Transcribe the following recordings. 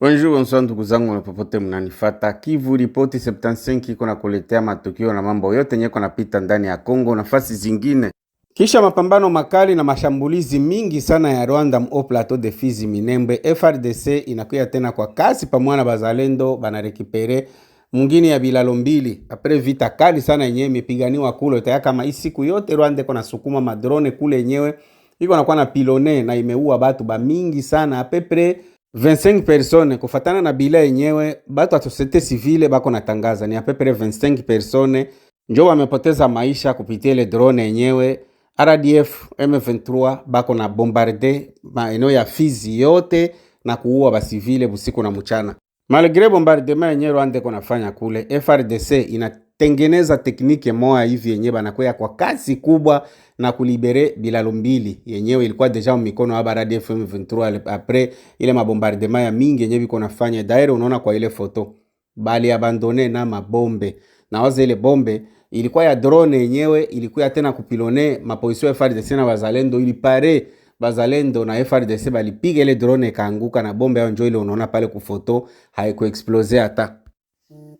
Bonjour, bonsoir ndugu zangu na popote mnanifata. Kivu Ripoti 75 iko na kuletea matukio na mambo yote yenye yanapita ndani ya Kongo nafasi zingine. Kisha mapambano makali na mashambulizi mingi sana ya Rwanda mu plateau de Fizi Minembwe, FRDC inakuya tena kwa kasi pamoja na bazalendo banarekipere mwingine ya bilalo mbili. Apre vita kali sana yenyewe imepiganiwa kule tayari kama hii siku yote Rwanda iko nasukuma madrone kule yenyewe. Iko nakuwa na pilone na imeua batu ba mingi sana apepre 25 personnes kufatana na bila yenyewe batu wa societe civile bako natangaza ni apepre 25 personnes njo wamepoteza maisha kupitia ile drone yenyewe. RDF M23 bako na bombarde maeneo ya Fizi yote na kuua basivile busiku na mchana. Malgré bombardement yenyewe Rwanda iko nafanya kule, FRDC inatengeneza tekniki moja hivi yenyewe banakuya kwa kasi kubwa na kulibere bilalo mbili yenyewe ilikuwa deja mikono ya RDF M23 après ile mabombardement ya mingi yenyewe biko nafanya. Daire unaona kwa ile foto bali abandone na mabombe na waza ile bombe ilikuwa ya drone yenyewe ilikuwa tena kupilone maposition ya FARDC na bazalendo ili pare bazalendo na FARDC balipiga ile drone ikaanguka na bombe yao njoo ile unaona pale ku photo haiko explose hata.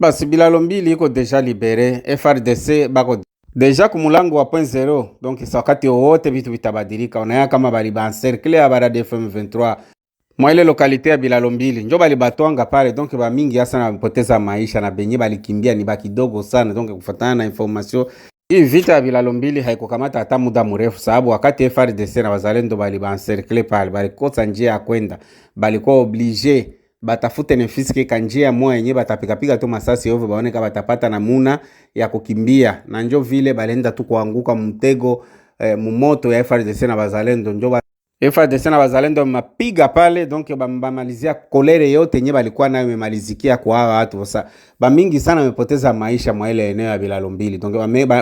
Basi bilalo mbili iko deja libere, FARDC bako deja kumulango wa 0.0 donc wakati wote vitu vitabadilika. Unaona kama bali ba encercler ya barade FM23 mwa ile lokalite ya bilalo mbili njo bali batwanga pale donc ba mingi hasa na mpoteza maisha na benye bali kimbia ni baki dogo sana. Donc kufuatana na information hii vita ya bilalo mbili haiko kamata hata muda mrefu, sababu wakati FARDC na wazalendo bali ba encercler pale bali kosa njia ya kwenda bali kwa oblige batafute nefiske kanjia moya yenye batapika tu masasi ovyo baone kama batapata namuna ya kukimbia, na njo vile balenda tu kuanguka mtego mumoto ya FARDC na bazalendo. Njo FARDC na bazalendo mapiga pale, donc bamalizia kolere yote yenye balikuwa nayo imemalizikia kwa hawa watu. Sasa bamingi sana wamepoteza maisha mwa ile eneo ya bilalo mbili, donc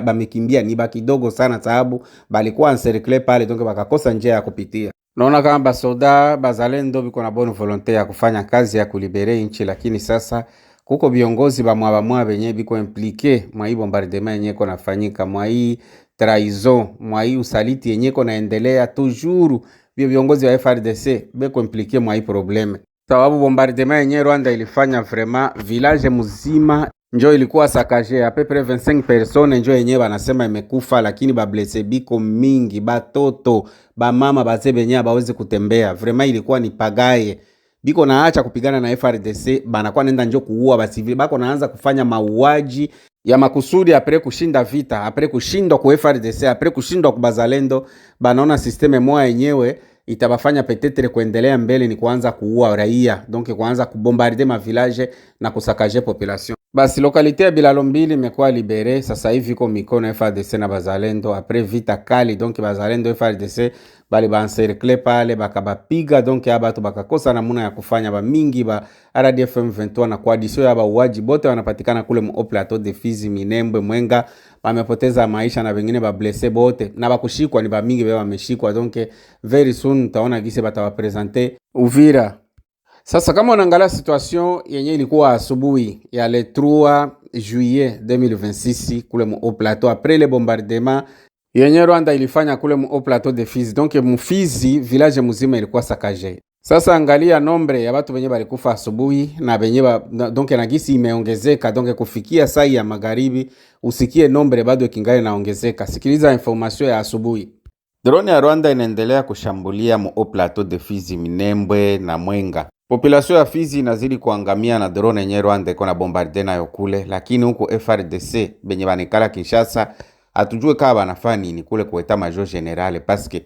bamekimbia ni baki dogo sana sababu balikuwa encercler pale, donc bakakosa njia ya kupitia. Naona kama basoda bazalendo biko na bonne volonté ya kufanya kazi ya kulibere nchi, lakini sasa kuko viongozi bamwa benye biko impliqué mwa hii bombardement yenye iko nafanyika, mwa hii trahison, mwa hii usaliti yenye iko naendelea toujours. Viongozi wa FARDC biko impliqué mwa hii probleme, sababu bombardement yenye Rwanda ilifanya vraiment village mzima njo ilikuwa sakaje à peu près 25 personnes njo yenyewe banasema imekufa, lakini ba blessé biko mingi, batoto ba mama baze benye baweze kutembea. Vraiment ilikuwa ni pagaye, biko naacha kupigana na FARDC banakuwa nenda njo kuua basivili, bako naanza kufanya mauaji ya makusudi apre kushinda vita, apre kushindwa kwa FARDC, apre kushindwa kwa bazalendo. Banaona systeme moja yenyewe itabafanya petetre kuendelea mbele ni kuanza kuua raia, donc kuanza kubombarder ma village na kusakaje population. Basi lokalite ya bilalo mbili imekuwa libere sasa hivi iko mikono FARDC na bazalendo apres vita kali. Donc bazalendo FARDC bali ba encercler pale bakabapiga, donc abatu bakakosa namuna ya kufanya ba mingi ba RDF M23 na coalition ya bauaji bote wanapatikana kule mu plateau de Fizi Minembwe Mwenga wamepoteza maisha na wengine ba blessé bote na bakushikwa ni ba mingi beba wameshikwa. Donc very soon utaona gise batawapresenter Uvira. Sasa kama unaangalia situation yenye ilikuwa asubuhi ya le 3 juillet 2026 kule mu plateau après le bombardement yenye Rwanda ilifanya kule mu plateau de Fizi, donc mu Fizi village mzima ilikuwa sakaje. Sasa angalia nombre ya watu wenye balikufa asubuhi na benye donc na gisi imeongezeka, donc kufikia saa ya magharibi usikie nombre bado kingali naongezeka. Sikiliza information ya asubuhi. Drone ya Rwanda inaendelea kushambulia mu plateau de Fizi Minembwe na Mwenga. Population ya Fizi inazidi kuangamia na drone yenye Rwanda iko na bombarde nayo kule, lakini huko FARDC benye banikala Kinshasa atujue kama banafanya nini kule kueta major general, paske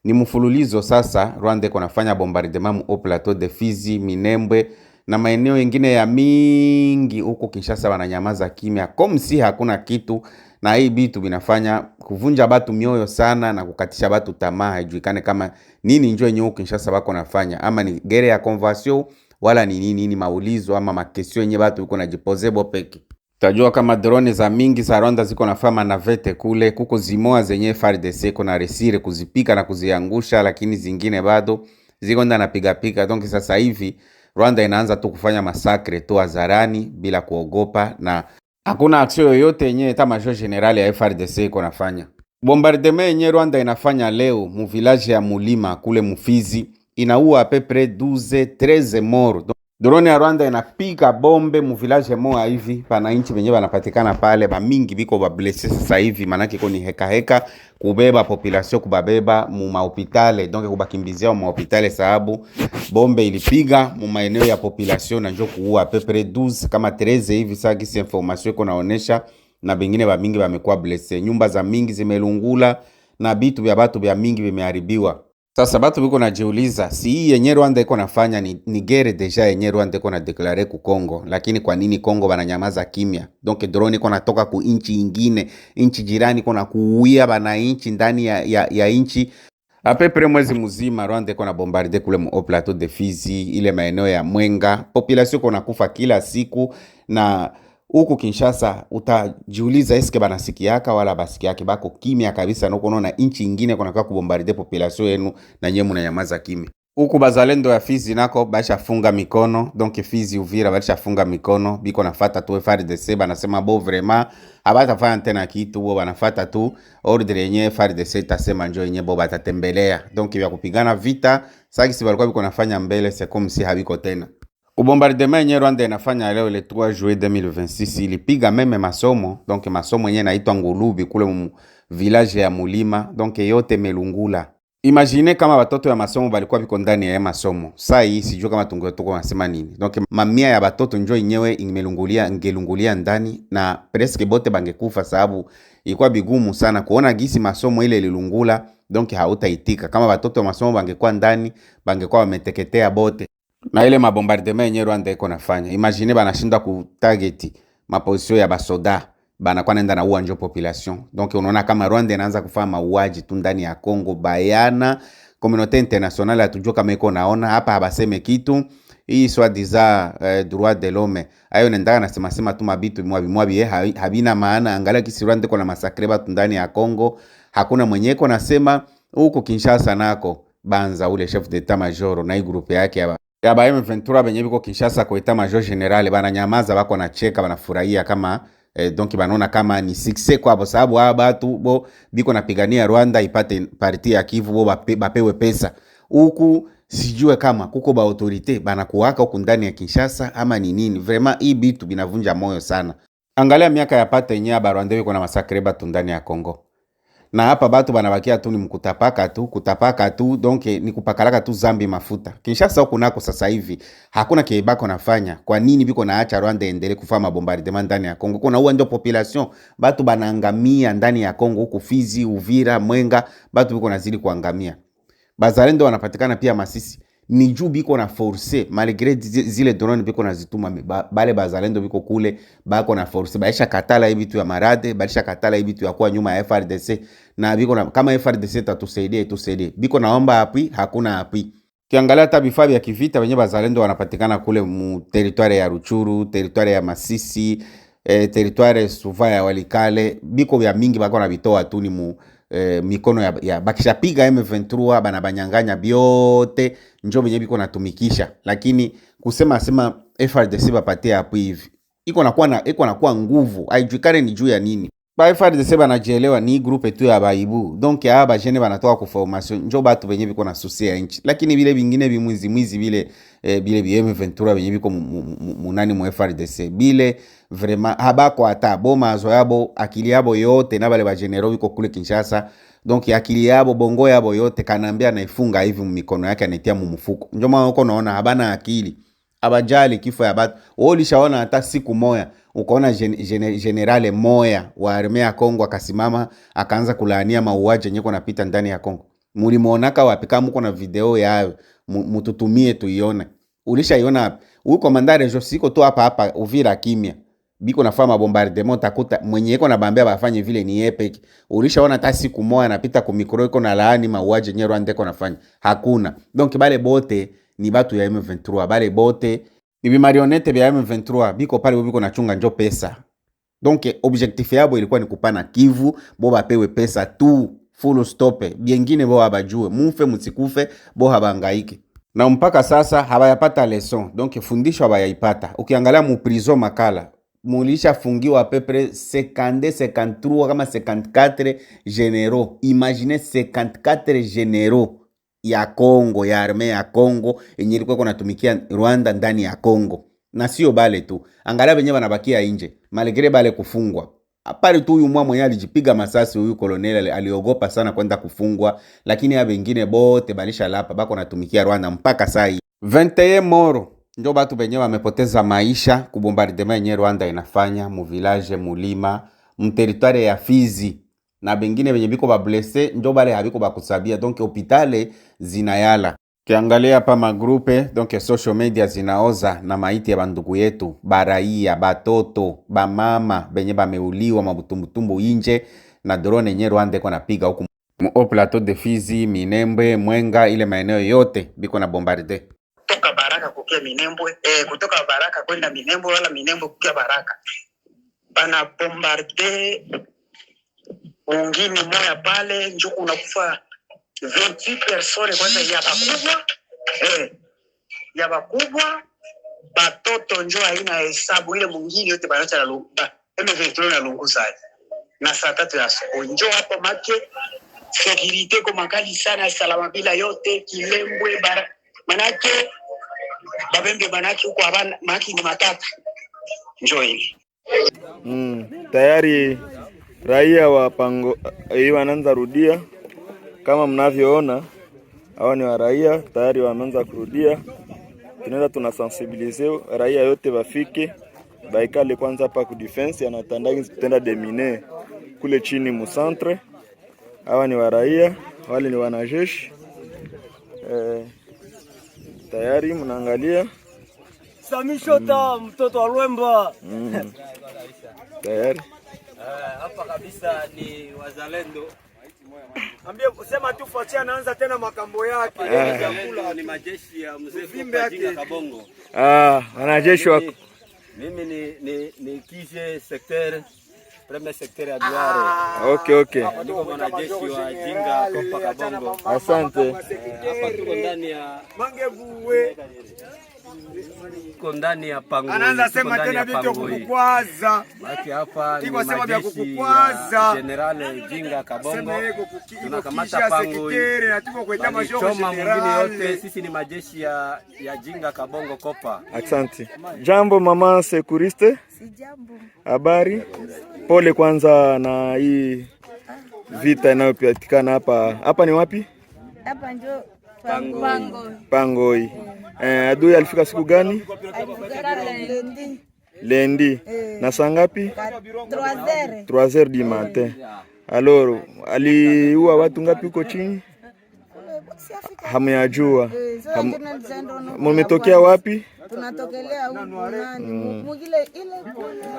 ni mfululizo sasa Rwanda iko nafanya bombardement mu plateau de Fizi Minembwe na maeneo mengine ya mingi huko Kinshasa wananyamaza kimya comme si hakuna kitu, na hii bitu binafanya kuvunja batu mioyo sana na kukatisha batu tamaa. Haijulikane kama nini njoo yenyewe Kinshasa bako nafanya, ama ni gere ya conversion wala ni nini maulizo ama makesio yenyewe batu uko najipoze bopeki. Tajua kama drone za mingi za Rwanda ziko nafama na vete kule, kuko zimoa zenye FARDC kuna resire kuzipika na kuziangusha, lakini zingine bado ziko ndana piga pika. Donc sasa hivi Rwanda inaanza tu kufanya masakre tu hadharani bila kuogopa, na hakuna action yoyote yenye eta major general ya FARDC iko nafanya. Bombardement yenye Rwanda inafanya leo mu village ya Mulima kule Mufizi inaua à peu près 12-13 morts. Drone ya Rwanda inapiga bombe mu village moja hivi, pana inchi wenyewe wanapatikana pale, ba mingi biko ba blesse sasa hivi, manake iko ni heka kubeba population, kubabeba mu mahopitale, donc kubakimbizia mu mahopitale, sababu bombe ilipiga mu maeneo ya population na njo kuua pepre 12 kama 13 hivi. Sasa kisi information iko naonesha, na bengine ba mingi bamekuwa blesse, nyumba za mingi zimelungula na bitu vya batu vya mingi vimeharibiwa. Sasa batu biko najiuliza, si hii yenye Rwanda iko nafanya ni gere deja yenye Rwanda iko na deklare ku Kongo, lakini kwa nini Kongo bananyamaza kimya? Donc drone iko natoka ku inchi ingine, inchi jirani iko na kuuia bana inchi ndani ya inchi. Apepre mwezi mzima Rwanda iko na bombarde kule mu plateau de Fizi, ile maeneo ya Mwenga, population iko nakufa kila siku. Na huku Kinshasa utajiuliza eske banasikiaka wala basikiake, bako kimya kabisa, na unaona inchi ingine kuna kwa kubombarde population yenu na nyinyi mnanyamaza kimya. Huku bazalendo ya Fizi nako basha funga mikono, donc Fizi Uvira basha funga mikono, biko nafuata tu FARDC, banasema bo vraiment abatafanya tena kitu, bo banafuata tu ordre yenye FARDC tasema njoo yenye bo batatembelea. Donc ya kupigana vita sasa si balikuwa biko nafanya mbele, c'est comme si habiko tena. Kubombardement yenye Rwanda inafanya leo le 3 juillet 2026 ilipiga meme masomo, donc masomo yenye naitwa Ngulubi kule mu village ya Mulima, donc yote melungula. Imagine kama watoto ya masomo balikuwa biko ndani ya masomo. Sasa hii sijui kama tungetoka nasema nini. Donc mamia ya watoto njoo yenyewe ingelungulia ndani, na presque bote bangekufa, sababu ilikuwa bigumu sana kuona gisi masomo ile ililungula. Donc hautaitika kama watoto wa masomo bangekuwa ndani, bangekuwa wameteketea bote. Na ile mabombardement yenye Rwanda iko nafanya, imagine banashinda ku target maposition ya basoda, banakuwa naenda na uanjo population. Donc unaona kama Rwanda inaanza kufanya mauaji tu ndani ya Kongo bayana. Communauté internationale atujua kama iko naona hapa, habaseme kitu. Hii soi-disant droit de l'homme ayo nenda na sema tu mabitu mwabi habina maana. Angalia kisi Rwanda iko na masakre batu ndani ya Kongo, hakuna mwenye iko nasema. Huko Kinshasa nako Banza ule chef d'état major na hii groupe yake ya ba M23 benye biko Kinshasa kwa etat major general bana nyamaza, bako na cheka, banafurahia kama donc banaona kama ni success kwa sababu hao batu bo biko napigania Rwanda ipate parti ya Kivu, bo bapewe pesa. Huku sijue kama kuko ba autorite banakuwaka huku ndani ya Kinshasa ama ni nini. Vraiment hii bitu binavunja moyo sana. Angalia miaka ya pata yenyewe ba Rwanda biko na masakre batu ndani ya Kongo, na hapa batu banabakia tu ni kutapaka tu, donc ni kupakalaka tu zambi mafuta. Kinshasa huko nako sasa hivi hakuna kiebako nafanya. Kwa nini biko naacha Rwanda endelee kufanya bombardement ndani ya Kongo? Kuna uwe ndio population batu banaangamia ndani ya Kongo, huko Fizi, Uvira, Mwenga, batu biko nazidi kuangamia. Bazalendo wanapatikana pia Masisi, ni juu biko na force malgré zile drone biko nazituma, bale bazalendo biko kule bako na force, baisha katala hivi tu ya marade, baisha katala hivi tu ya kuwa nyuma ya FRDC, na biko na kama FRDC tusaidie, biko naomba appui, hakuna appui. Kiangalia hata vifaa vya kivita wenye bazalendo wanapatikana kule mu territoire ya Ruchuru, territoire ya Masisi, territoire Suva ya Walikale, biko vya mingi bako na bitoa tu ni mu mikono ya bakisha piga M23 bana banyanganya biote, njoo benye biko natumikisha. Lakini kusema FRDC bapatia hapo hivi iko nakuwa nguvu, haijuikane ni juu ya nini. Ba FRDC banajielewa ni groupe tu ya baibu, donc ya ba jene banatoka ku formation, njoo batu benye biko na susi ya nchi. Lakini vile vingine bimwizi vile M23 benye biko munani mu FRDC bile vraiment habako hata boma azo yabo, akili yabo yote na bale ba general biko kule Kinshasa. Donc akili yabo bongo yabo yote kanambia naifunga hivi mikono yake anatia mu mfuko. Njoo maana uko naona habana akili, abajali kifo ya batu. Ulishaona hata siku moya ukaona generale moya wa armea ya Kongo akasimama akaanza kulaania mauaji yenye kunapita ndani ya Kongo? Mulimuonaka wapi? Kama mko na video yao mututumie tuione. Ulishaiona wapi? Huyu komandare jo siko tu hapa Uvira kimya, biko nafanya bombardement, takuta mwenye iko nabambia bafanye vile ni epic. Ulishaona hata siku moja anapita ku mikro iko na laani mauaji yenye Rwanda iko nafanya? Hakuna. Donc bale bote ni batu ya M23, bale bote ni bimarionnette bya M23, biko pale biko nachunga njo pesa. Donc objectif yabo ilikuwa ni kupana Kivu, bo bapewe pesa tu, full stop. Biengine bo abajue, mufe musikufe, bo habangaike. Na mpaka sasa habayapata leson, donc fundisho habayaipata. Ukiangalia mu prison Makala mulisha fungiwa pepre 53 kama 54 généraux. Imaginez 54 généraux ya Kongo, ya arme ya Kongo yenye ilikuwa kunatumikia Rwanda ndani ya Kongo. Na sio bale tu, angalia wenyewe wanabakia nje malegere bale kufungwa. Apari tu huyu mwa mwenye alijipiga masasi, huyu koloneli aliogopa sana kwenda kufungwa, lakini ya wengine bote balisha lapa bako natumikia Rwanda mpaka saa hii. 21 moro ndio batu benye wamepoteza maisha kubombardement yenye Rwanda inafanya mu village mulima mteritware ya Fizi, na bengine benye biko ba blesse ndio bale habiko bakusabia, donc hopitale zinayala. Kiangalia hapa magrupe, donc social media zinaoza na maiti ya bandugu yetu, baraia, batoto, bamama benye bameuliwa mabutumbutumbu inje na drone yenye Rwanda iko napiga huku mu plateau de Fizi, Minembwe, Mwenga, ile maeneo yote biko na bombarde. Kutoka Baraka kukia Minembwe, kutoka Baraka kwenda Minembwe wala Minembwe kukia Baraka. Bana bombarde wengine moya pale njuku unakufa 20 persone kwanza ya bakubwa batoto njo haina hesabu, ile mwingine yote banacha na lumba M23 na lungusa na saa 3 ya asubuhi njo hapo make security kwa makali sana, salama bila yote Kilembwe manake babembe manake huko abana maki ni matata njo hili. Tayari raia wa Pango hiyo wanaanza rudia, kama mnavyoona hao ni wa raia tayari wameanza kurudia. Tunaenda tunasensibilize raia yote bafike baikale kwanza hapa ku defense anatandaki tenda demine kule chini mu centre. Hawa ni wa raia, wale ni wanajeshi. Tayari mnaangalia Samishota mtoto wa Lwemba. Tayari Hapa kabisa ni wazalendo. Ambie sema tu Fatia anaanza tena makambo yake. Ni majeshi ya mzee Jinga Kabongo. wanajeshi wako. Mimi ni kije secteur premier secteur ya Duare. Okay. Niko mwanajeshi wa Jinga Kopa Kabongo. Asante. Hapa tuko ndani ya Mangebuwe. Tuko ndani ya Pango. Anaanza sema tena vitu kukukwaza. Baki hapa ni sema vya kukukwaza. General Jinga Kabongo. Tunakamata Pango. Na tuko kwenda majoko mwingine yote sisi ni majeshi ya Jinga Kabongo Kopa. Asante. Jambo mama sekuriste. Sijambo. Habari? Pole kwanza na hii vita inayopatikana hapa. Hapa ni wapi? Hapa ndio Pangoi. Adui alifika siku gani? Lendi. Na saa ngapi? 3h du matin. Alors, aliua watu ngapi huko chini? Hamyajua. Mumetokea wapi? Tunatokelea huko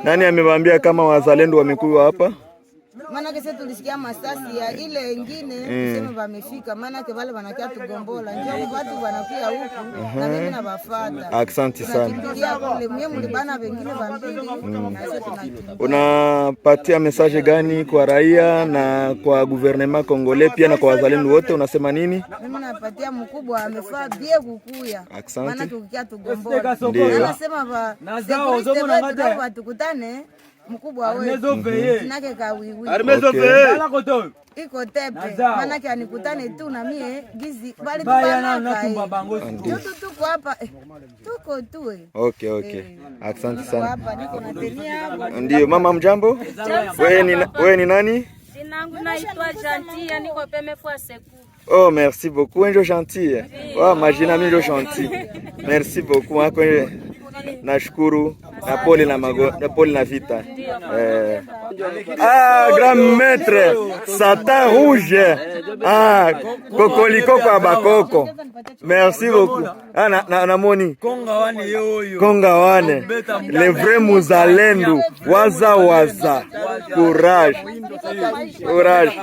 Nani amewaambia kama wazalendo wamekuwa hapa? Maana kese tulisikia masasi ya ile nyingine sema wamefika, maana ke wale wanakia tugombola njoo watu wanakuja huku na mimi na bafata. Asante sana. Kimbilia kule mwe mlibana wengine wambili na sisi tunakimbia. Unapatia message gani kwa raia na kwa gouvernement congolais pia na kwa wazalendo wote, unasema nini? Mimi napatia mkubwa amefaa bie kukuya. Maana tukikia tugombola. Anasema ba security tukutane mkubwa wewe nake kawiwi iko tepe manake anikutane tu na mie gizi bali tuko hapa tuko tu. Okay. Asante sana. Hapa niko na tenia. Ndio mama, mjambo? Wewe ni nani? Jina langu naitwa Gentille, niko PMF Seku. Oh, merci beaucoup, Njo Gentille. Majina mimi Njo Gentille. Merci beaucoup. Nashukuru na pole na vita. Grand maître, Satan rouge. Kokoliko kwa bakoko. Merci beaucoup. Namoni Konga wane. Le vrai muzalendo. Waza. Courage.